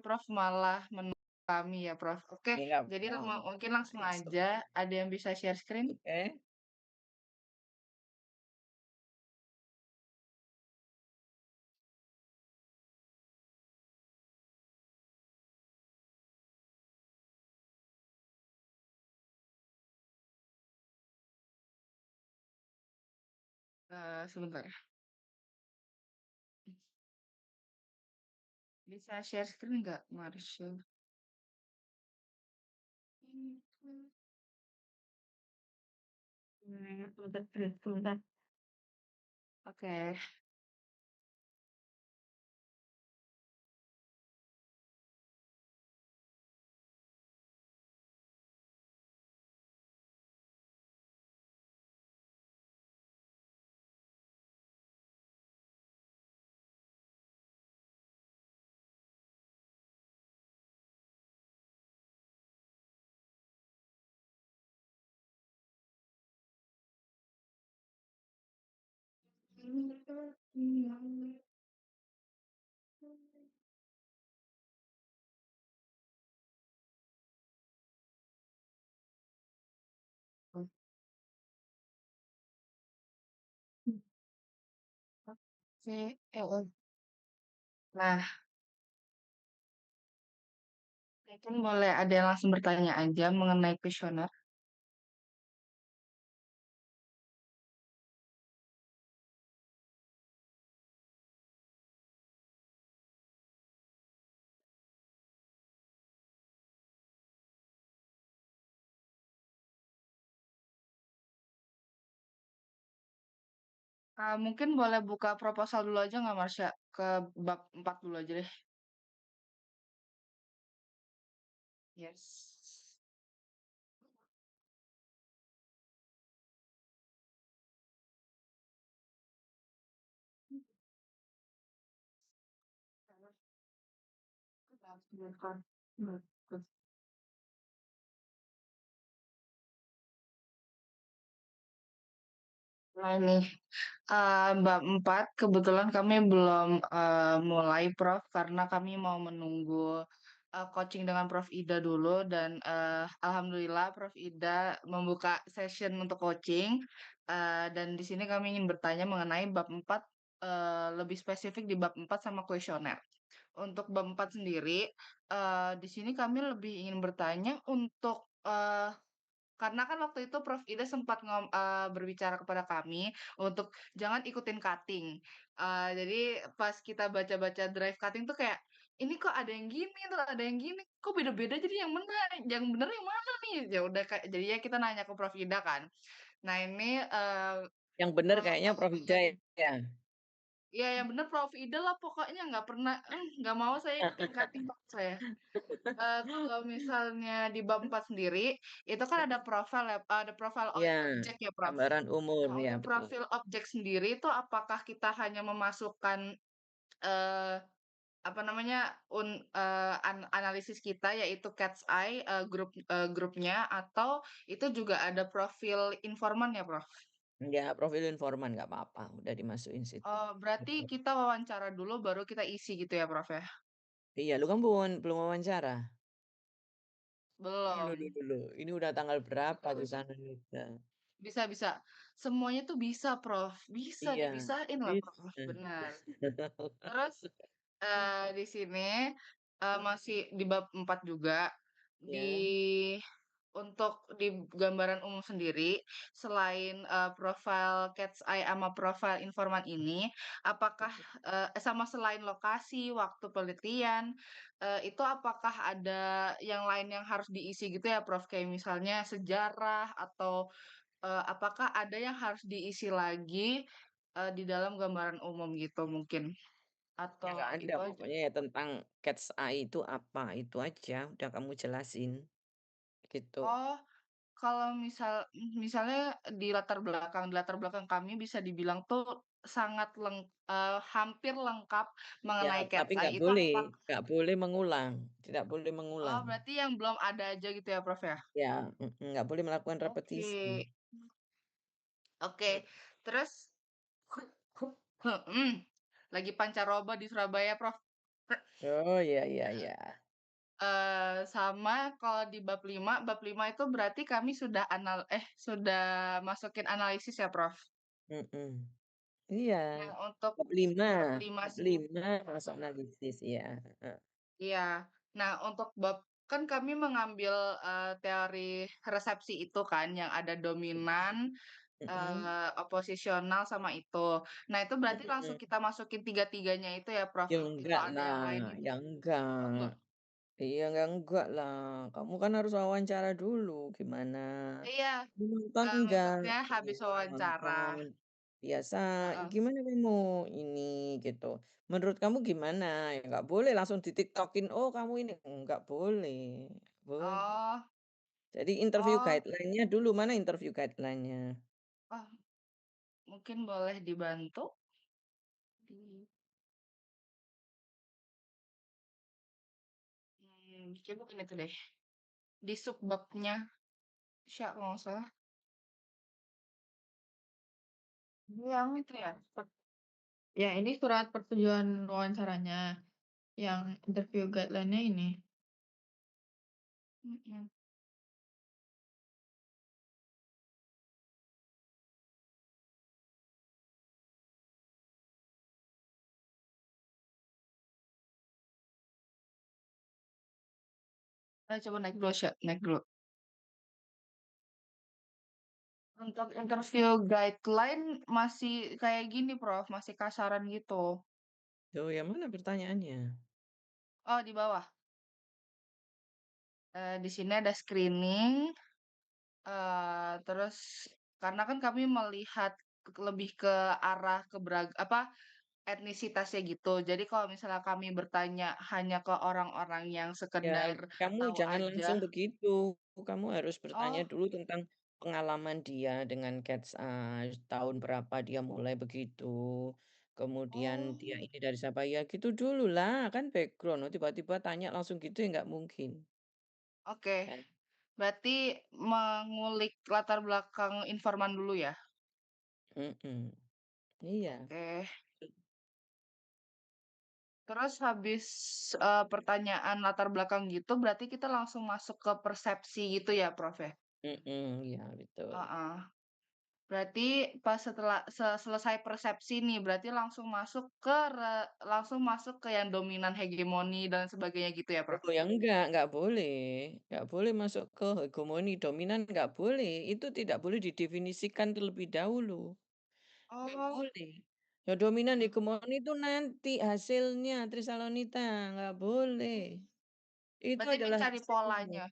Prof malah menunggu kami ya, Prof. Oke, Ya nggak jadi oh, mungkin langsung it's aja, ada yang bisa share screen? okay. Sebentar. Bisa share screen nggak, Marsha? Sebentar, sebentar. Oke. Oke, nah, mungkin boleh ada yang langsung bertanya aja mengenai kuesioner. Mungkin boleh buka proposal dulu aja nggak, Marsha? Ke bab 4 dulu aja deh. Yes. Nah ini, bab 4 kebetulan kami belum, mulai Prof, karena kami mau menunggu, coaching dengan Prof Ida dulu dan, alhamdulillah Prof Ida membuka session untuk coaching, dan di sini kami ingin bertanya mengenai bab 4, lebih spesifik di bab 4 sama kuesioner. Untuk bab 4 sendiri, di sini kami lebih ingin bertanya untuk, karena kan waktu itu Prof Ida sempat berbicara kepada kami untuk jangan ikutin cutting. Jadi pas kita baca-baca drive cutting tuh kayak, "Ini kok ada yang gini, tuh ada yang gini, kok beda-beda jadi yang bener yang mana nih?" Ya udah Kak, jadinya kita nanya ke Prof Ida kan. Nah ini, Yang bener Prof kayaknya Prof Ida ya? iya yang bener Prof Ida lah pokoknya nggak pernah, nggak mau saya ikutin cutting Prof saya. Kalau misalnya di bab 4 sendiri, itu kan ada profil ya, ada profil Iya, objek ya, Prof. gambaran umur, Nah, ya untuk betul. profil objek sendiri itu apakah kita hanya memasukkan, eee, apa namanya, analisis kita yaitu Cat's Eye, grupnya atau itu juga ada profil informan ya, Prof? Ya profil informan nggak apa-apa, udah dimasukin situ. Oh, berarti Betul. kita wawancara dulu baru kita isi gitu ya, Prof, ya? Iya, lu kan belum wawancara? Belum. Ini udah tanggal berapa di sana kita? Bisa bisa. Semuanya tuh bisa, Prof. Bisa, Iya, dibisain lah, Prof, bisa. benar. Terus, di sini, masih di bab 4 juga, di Ya, untuk di gambaran umum sendiri, selain, profil Cat's Eye sama profil informan ini, apakah, sama selain lokasi, waktu penelitian, itu apakah ada yang lain yang harus diisi gitu ya, Prof? Kayak misalnya sejarah atau apakah ada yang harus diisi lagi, di dalam gambaran umum gitu mungkin? ya nggak Atau ada itu aja? pokoknya ya tentang Cat's Eye itu apa, itu aja udah kamu jelasin, gitu. Oh, kalau misalnya di latar belakang kami bisa dibilang tuh hampir lengkap Ya, mengenai tapi Cat's Eye itu nggak boleh mengulang, tidak boleh oh mengulang. berarti yang belum ada aja gitu ya, Prof, ya? Ya, nggak boleh melakukan Oke repetisi. oke. Terus mhm, lagi pancaroba di Surabaya, Prof. Oh, iya iya iya. Sama kalau di bab 5 itu berarti kami sudah masukin analisis ya, Prof? Mhm. Iya, Nah, untuk bab 5 bab 5 bab sendiri 5 masuk analisis, iya, heeh. iya. Nah, untuk kan kami mengambil, teori resepsi itu kan yang ada dominan, Mhm oposisional sama itu. Nah, itu berarti langsung mhm. kita masukin tiga-tiganya itu ya, Prof? Ya Atau enggak ada yang lah, lain gitu? ya Oh, enggak. enggak? Iya, enggak lah. Kamu kan harus wawancara dulu, gimana? Iya, Mau nonton enggak? maksudnya habis Iya, wawancara. nonton. Biasa, Heeh. gimana kamu ini gitu. Menurut kamu gimana? Ya enggak boleh langsung di-TikTok-in, "Oh, kamu ini." Enggak boleh, boleh. Oh Jadi interview oh guideline-nya dulu, mana interview guideline-nya? oh, mungkin boleh dibantu di kayak bukan itu deh, di subbabnya kalau nggak salah. Yang itu ya? Ya, ini surat persetujuan wawancaranya, yang interview guideline-nya ini. Mhm. Coba naik dulu, naik dulu. Untuk interview guideline masih kayak gini, Prof, masih kasaran gitu. Tuh, yang mana pertanyaannya? Oh, di bawah. Di sini ada screening, terus karena kan kami melihat lebih ke arah etnisitasnya gitu. Jadi kalau misalnya kami bertanya hanya ke orang-orang yang Ya, sekedar kamu tahu jangan aja. langsung begitu. Kamu harus bertanya Oh dulu tentang pengalaman dia dengan Cat's Eyes, tahun berapa dia mulai begitu, kemudian dia oh, ini dari siapa, ya gitu dulu lah, kan background. Oh, tiba-tiba tanya langsung gitu ya nggak mungkin. oke. Kan? Berarti mengulik latar belakang informan dulu ya? Mhm, iya. Oke. Terus habis, pertanyaan latar belakang gitu, berarti kita langsung masuk ke persepsi gitu ya, Prof, ya? Mhm, iya betul. Heeh. Berarti pas setelah selesai persepsi nih, berarti langsung masuk ke yang dominan hegemoni dan sebagainya gitu ya, Prof? Oh, ya nggak boleh masuk ke hegemoni dominan, nggak boleh. Itu tidak boleh didefinisikan terlebih dahulu. Nggak Oh, boleh. Ya dominan mmm, hegemoni itu nanti hasilnya Trisalonita, nggak boleh. Itu berarti adalah mencari hasilnya. polanya?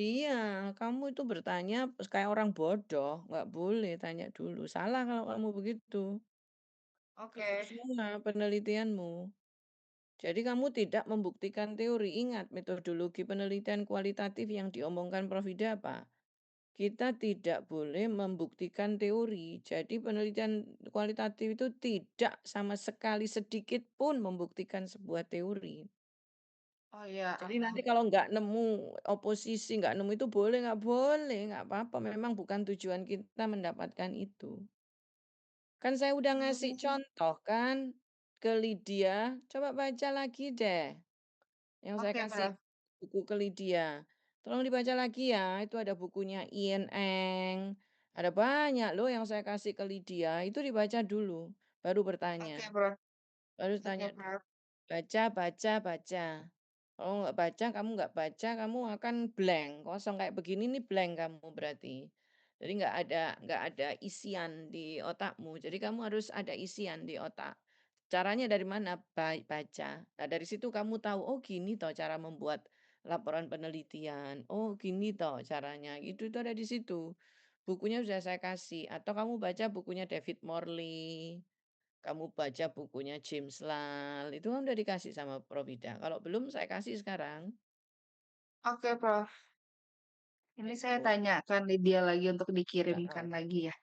Iya, kamu itu bertanya kayak orang bodoh, nggak boleh tanya dulu. Salah kalau kamu begitu. Keliru Oke semua penelitianmu. Jadi kamu tidak membuktikan teori. Ingat metodologi penelitian kualitatif yang diomongkan Prof. Ida apa? Kita tidak boleh membuktikan teori. Jadi penelitian kualitatif itu tidak sama sekali sedikit pun membuktikan sebuah teori. oh iya, Jadi nanti kalau nggak nemu oposisi, nggak nemu itu boleh, nggak boleh, nggak apa-apa. Memang bukan tujuan kita mendapatkan itu. Kan saya udah ngasih mmm, contoh kan ke Lydia. Coba baca lagi deh. Yang saya oke, kasih Prof. buku ke Lydia. Tolong dibaca lagi ya, itu ada bukunya Ian Eng, ada banyak loh yang saya kasih ke Lydia, itu dibaca dulu, baru Oke, bertanya. Prof. Baru Oke, tanya dulu. Prof. Baca baca baca. Kalau nggak baca, kamu akan blank, kosong kayak begini nih blank kamu berarti. Jadi nggak ada isian di otakmu, jadi kamu harus ada isian di otak. Caranya dari mana? Baca. Nah, dari situ kamu tahu, "Oh, gini toh cara membuat laporan penelitian. Oh, gini toh caranya." Itu ada di situ. Bukunya sudah saya kasih, atau kamu baca bukunya David Morley. Kamu baca bukunya James Lal, itu kan udah dikasih sama Prof. Ida. Kalau belum saya kasih sekarang, Oke, Prof. Ini saya gitu. tanyakan Lydia lagi untuk dikirimkan Heeh. lagi ya.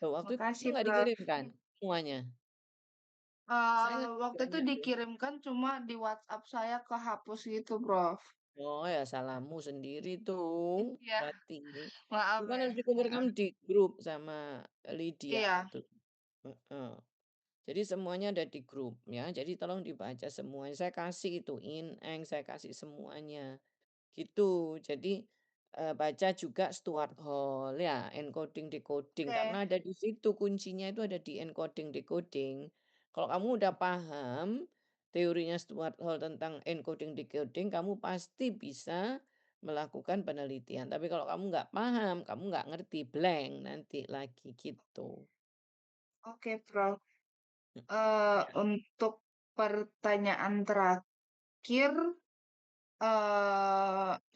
Loh, waktu itu Makasih, nggak Prof. dikirimkan semuanya? Saya ngasih Waktu itu banyak loh. dikirimkan cuma di WhatsApp saya kehapus gitu, Prof. Oh, ya salahmu sendiri tuh, Iya, berarti. Itu maaf kan ya. harus Heeh. dikumpulkan di grup sama Lydia Iya, tuh. Heeh. Jadi semuanya ada di grup ya, jadi tolong dibaca semuanya. Saya kasih itu in-eng, saya kasih semuanya. Gitu. Jadi, baca juga Stuart Hall ya, encoding decoding, Oke. karena ada di situ kuncinya itu ada di encoding decoding. Kalau kamu udah paham teorinya Stuart Hall tentang encoding decoding, kamu pasti bisa melakukan penelitian. Tapi kalau kamu nggak paham, kamu nggak ngerti, blank nanti lagi gitu. Oke, Prof. Mhm, Untuk pertanyaan terakhir,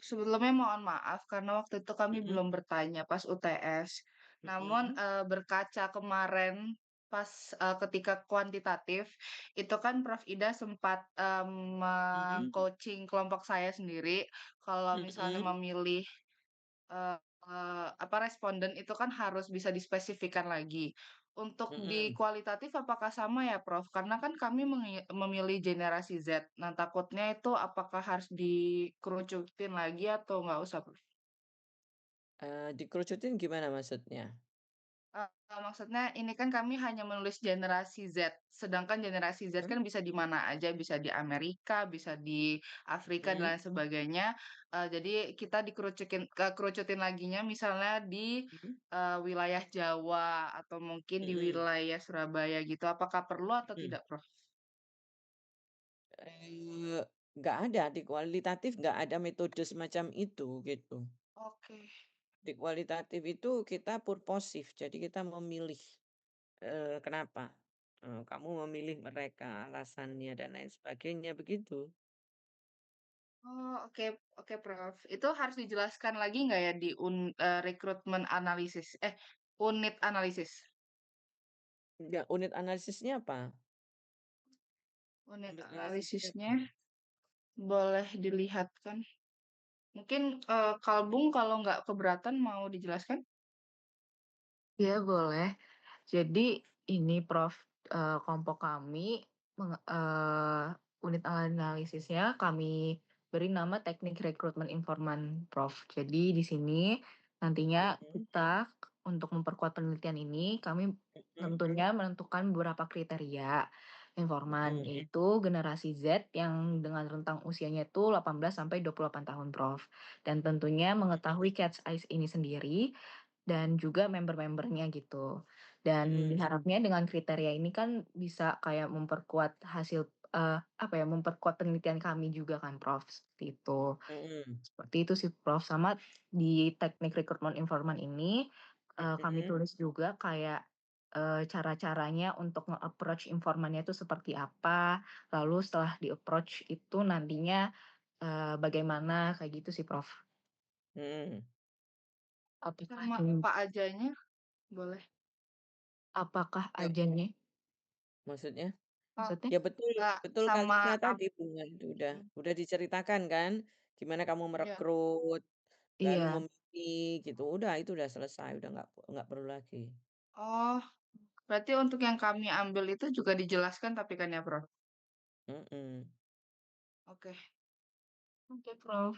sebelumnya mohon maaf karena waktu itu kami mhm, belum bertanya pas UTS. Namun, mhm, berkaca kemarin pas, ketika kuantitatif, itu kan Prof. Ida sempat, mhm, coaching kelompok saya sendiri, kalau misalnya mhm, memilih apa, responden itu kan harus bisa dispesifikkan lagi. Untuk di mhm. kualitatif apakah sama ya, Prof? Karena kan kami memilih generasi Z. Nah, takutnya itu apakah harus dikerucutin lagi atau nggak usah, Prof? Dikerucutin gimana maksudnya? Maksudnya ini kan kami hanya menulis generasi Z, sedangkan generasi Z Hah? kan bisa di mana aja, bisa di Amerika, bisa di Afrika dan Mhm, lain sebagainya. Jadi kita kerucutin laginya misalnya di, mhm, wilayah Jawa atau mungkin di mhm, wilayah Surabaya gitu. Apakah perlu atau mhm. tidak, Prof? Nggak ada, di kualitatif nggak ada metode semacam itu, gitu. Oke. Di kualitatif itu kita purposif, jadi kita memilih, kenapa, kamu memilih mereka, alasannya, dan lain sebagainya, begitu. Oh, oke oke, Prof. Itu harus dijelaskan lagi nggak ya di rekrutmen analisis unit analisis? Nggak, unit analisisnya apa? Unit Unit analisisnya analisisnya apa? boleh dilihatkan. Mungkin, Kalbung kalau nggak keberatan mau dijelaskan? Iya boleh. Jadi ini Prof, kelompok kami unit analisisnya kami beri nama teknik rekrutmen informan Prof. Jadi di sini nantinya Mhm, kita untuk memperkuat penelitian ini kami mhm, tentunya menentukan beberapa kriteria. Informan mhm, yaitu generasi Z yang dengan rentang usianya itu 18 sampai 28 tahun Prof. Dan tentunya mengetahui Cat's Eyes ini sendiri dan juga member-membernya gitu. Dan mhm, diharapnya dengan kriteria ini kan bisa kayak memperkuat hasil, apa ya, memperkuat penelitian kami juga kan Prof, seperti itu. mhm, Seperti itu sih Prof, sama di teknik rekrutmen informan ini, kami mhm, tulis juga kayak, cara-caranya untuk nge-approach informannya itu seperti apa, lalu setelah di-approach itu nantinya, bagaimana, kayak gitu sih Prof. mhm. Apakah Sama ini apa ajanya? Boleh. apakah Ya, ajannya maksudnya? Oh, maksudnya? Ya betul, betul sama kalimat tadi Bunga, itu udah diceritakan kan, gimana kamu ya. merekrut, lalu Iya. memilih gitu, itu udah selesai, udah nggak perlu lagi. Oh, berarti untuk yang kami ambil itu juga dijelaskan tapi kan ya, Prof? Mhm, Oke. Oke, Prof.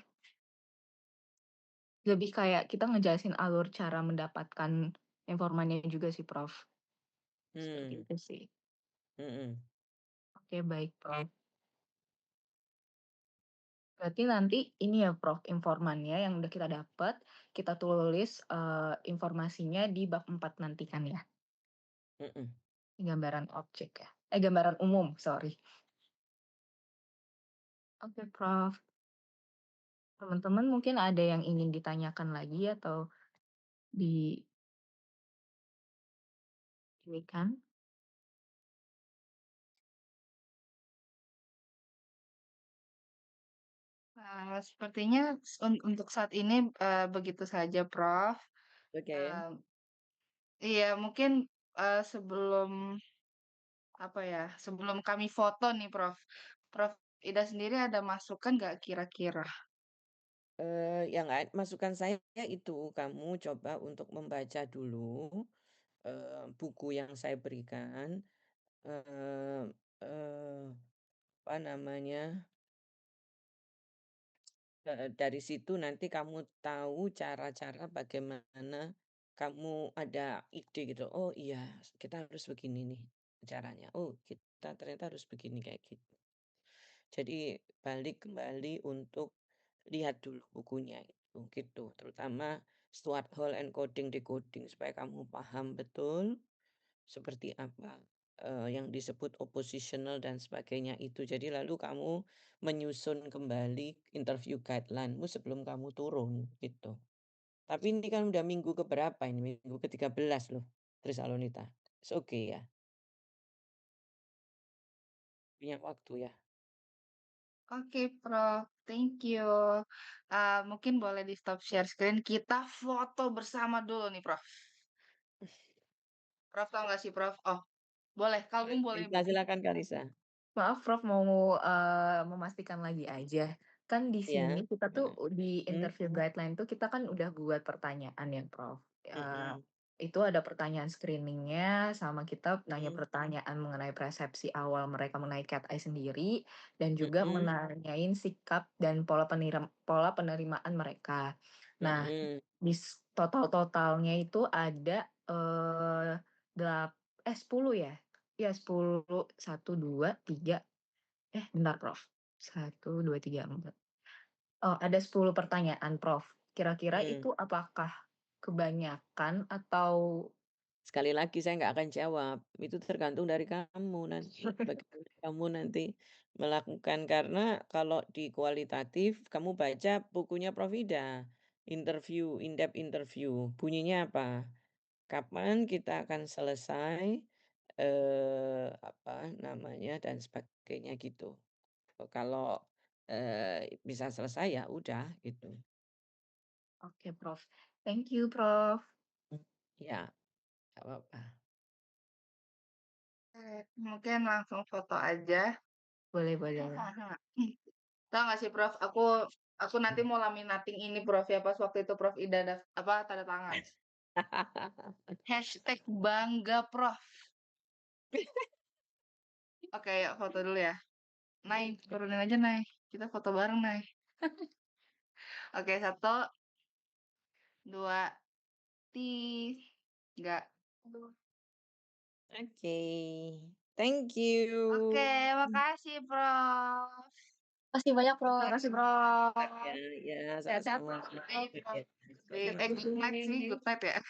Lebih kayak kita ngejelasin alur cara mendapatkan informannya juga sih, Prof. Seperti mmm, itu sih. mhm, Oke, baik, Prof. Berarti nanti ini ya, Prof, informannya yang udah kita dapat, kita tulis, informasinya di bab 4 nanti kan ya? mhm. Gambaran objek ya? Gambaran umum, sorry. Oke, Prof. Teman-teman mungkin ada yang ingin ditanyakan lagi atau di ini kan? Sepertinya untuk saat ini, begitu saja, Prof. Oke, Mmm, iya mungkin, sebelum apa ya, sebelum kami foto nih, Prof. Prof. Ida sendiri ada masukan nggak kira-kira? yang masukan saya itu, kamu coba untuk membaca dulu, buku yang saya berikan, eee eee, apa namanya, dari situ nanti kamu tahu cara-cara bagaimana kamu ada ide gitu, "Oh iya, kita harus begini nih." caranya. Oh, kita ternyata harus begini kayak gitu. Jadi balik kembali untuk lihat dulu bukunya itu, gitu. Terutama Stuart Hall Encoding Decoding supaya kamu paham betul seperti apa, yang disebut oppositional dan sebagainya itu. Jadi lalu kamu menyusun kembali interview guideline-mu sebelum kamu turun, gitu. Tapi ini kan udah minggu ke berapa ini? Minggu ke-13 loh, Trisalonita. It's okay ya? Punya waktu ya? Oke, Prof. Thank you. Mungkin boleh di-stop share screen, kita foto bersama dulu nih, Prof. Prof tahu nggak sih, Prof? Oh, boleh, kamu boleh Kalisa, silakan Kalisa. Maaf Prof, mau memastikan lagi aja. Kan di Iya, sini kita tuh di mhm, interview guideline tuh kita kan udah buat pertanyaan ya Prof. mhm, Itu ada pertanyaan screening-nya sama kita nanya mhm, pertanyaan mengenai persepsi awal mereka mengenai Cat Eye sendiri dan juga mhm, menanyain sikap dan pola penerimaan mereka. Nah, mhm. di total-totalnya itu ada, 10 ya? Iya 10, 1, 2, 3 bentar Prof. 1, 2, 3, 4. Oh, ada 10 pertanyaan Prof. Kira-kira Mmm. itu apakah kebanyakan atau Sekali lagi saya nggak akan jawab, itu tergantung dari kamu nanti, bagaimana kamu nanti melakukan. Karena kalau di kualitatif kamu baca bukunya Prof. Ida, interview, in-depth interview, bunyinya apa, kapan kita akan selesai, apa namanya, dan sebagainya gitu. Kalau, bisa selesai ya udah gitu. Oke Prof. Thank you Prof. Ya, nggak apa-apa. Mungkin langsung foto aja. Boleh boleh. Tahu nggak sih, Prof, aku nanti mau laminating ini, Prof, ya, pas waktu itu Prof Ida tanda tangan. Hashtag bangga, Prof. Oke, yuk foto dulu ya. Nay, turunin aja, Nay. Kita foto bareng, Nay. Oke, 1, 2, 3. Oke, thank Oke, you. makasih, Prof. Makasih banyak Prof. Makasih, Prof. Ya ya, Sehat-sehat sama-sama. Prof. Baik, Prof. Ya, Good night sih, good night ya.